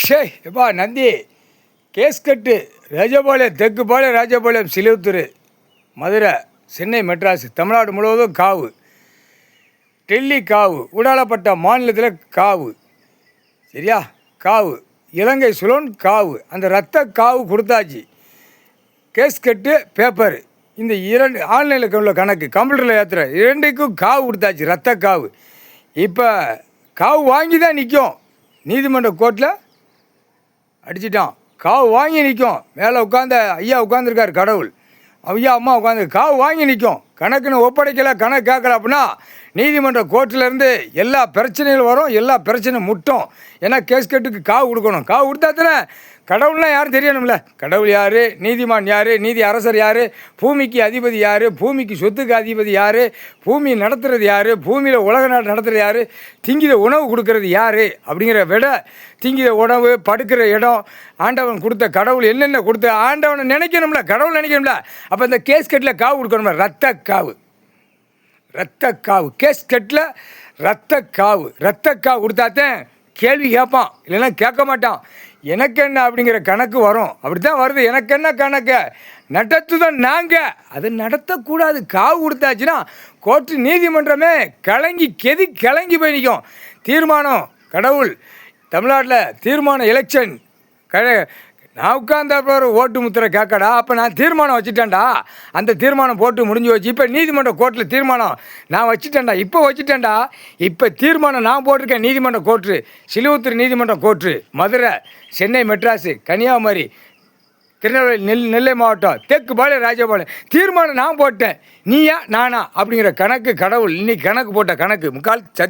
ஷே எப்பா நந்தி கேஸ்கட்டு ராஜபாளையம் தெற்குபாளையம் ராஜபாளையம் சிலுவத்தூர் மதுரை சென்னை மெட்ராஸ் தமிழ்நாடு முழுவதும் காவு. டெல்லி காவு, உடாலப்பட்ட மாநிலத்தில் காவு. சரியா? காவு இலங்கை சுலோன் காவு. அந்த ரத்த காவு கொடுத்தாச்சு. கேஸ்கட்டு பேப்பர் இந்த இரண்டு ஆன்லைனில் உள்ள கணக்கு கம்ப்யூட்டரில் ஏற்றுற இரண்டுக்கும் காவு கொடுத்தாச்சு. ரத்த காவு. இப்போ காவு வாங்கி தான் நிற்கும். நீதிமன்ற கோர்ட்டில் அடிச்சிட்டான். காவு வாங்கி நிற்கும். மேலே உட்காந்த ஐயா உட்காந்துருக்கார் கடவுள். ஐயா அம்மா உட்காந்து காவு வாங்கி நிற்கும். கணக்குன்னு ஒப்படைக்கலை, கணக்கு கேட்கல அப்படின்னா நீதிமன்ற கோர்ட்டிலேருந்து எல்லா பிரச்சனைகளும் வரும், எல்லா பிரச்சனையும் முட்டும். ஏன்னா கேஸ்கட்டுக்கு காவு கொடுக்கணும். காவு கொடுத்தா தானே கடவுள்னால் யாரும் தெரியணும்ல. கடவுள் யார், நீதிமான் யார், நீதி அரசர் யார், பூமிக்கு அதிபதி யார், பூமிக்கு சொத்துக்கு அதிபதி யார், பூமி நடத்துகிறது யார், பூமியில் உலக நாடு நடத்துகிறது யார், திங்கிற உணவு கொடுக்கறது யார் அப்படிங்கிற விட திங்கிற உணவு படுக்கிற இடம் ஆண்டவன் கொடுத்த கடவுள் என்னென்ன கொடுத்த ஆண்டவனை நினைக்கணும்ல, கடவுள் நினைக்கணும்ல. அப்போ இந்த கேஸ்கட்டில் காவு கொடுக்கணும்ல. ரத்த காவு, ரத்த காவு. கேஸ்கட்டில் ரத்த காவு. ரத்த காவு கொடுத்தாத்தான் கேள்வி கேட்பான், இல்லைன்னா கேட்க மாட்டான். எனக்கு என்ன அப்படிங்கிற கணக்கு வரும். அப்படி தான் வருது. எனக்கு என்ன கணக்கு நடத்துதான் நாங்கள் அதை நடத்தக்கூடாது. காவு கொடுத்தாச்சுன்னா கோர்ட்டு நீதிமன்றமே கலங்கி போய் நிற்கும். தீர்மானம் கடவுள் தமிழ்நாட்டில் தீர்மானம் எலெக்ஷன் நான் உட்கார்ந்தப்ப ஓட்டு முத்திரை கேட்கடா. அப்போ நான் தீர்மானம் வச்சுட்டேன்டா. அந்த தீர்மானம் போட்டு முடிஞ்சு வச்சு இப்போ நீதிமன்ற கோர்ட்டில் தீர்மானம் நான் வச்சுட்டேன்டா. இப்போ வச்சுட்டேன்டா. இப்போ தீர்மானம் நான் போட்டிருக்கேன். நீதிமன்ற கோர்ட்டு சிலுவத்தூர் நீதிமன்ற கோர்ட்டு மதுரை, சென்னை மெட்ராஸு, கன்னியாகுமரி, திருநெல்வேலி, நெல்லை மாவட்டம், தெற்குபாளையம், ராஜபாளையம். தீர்மானம் நான் போட்டேன். நீயா நானா அப்படிங்கிற கணக்கு கடவுள் இன்னைக்கு கணக்கு போட்ட கணக்கு முக்கால் சத்தியம்.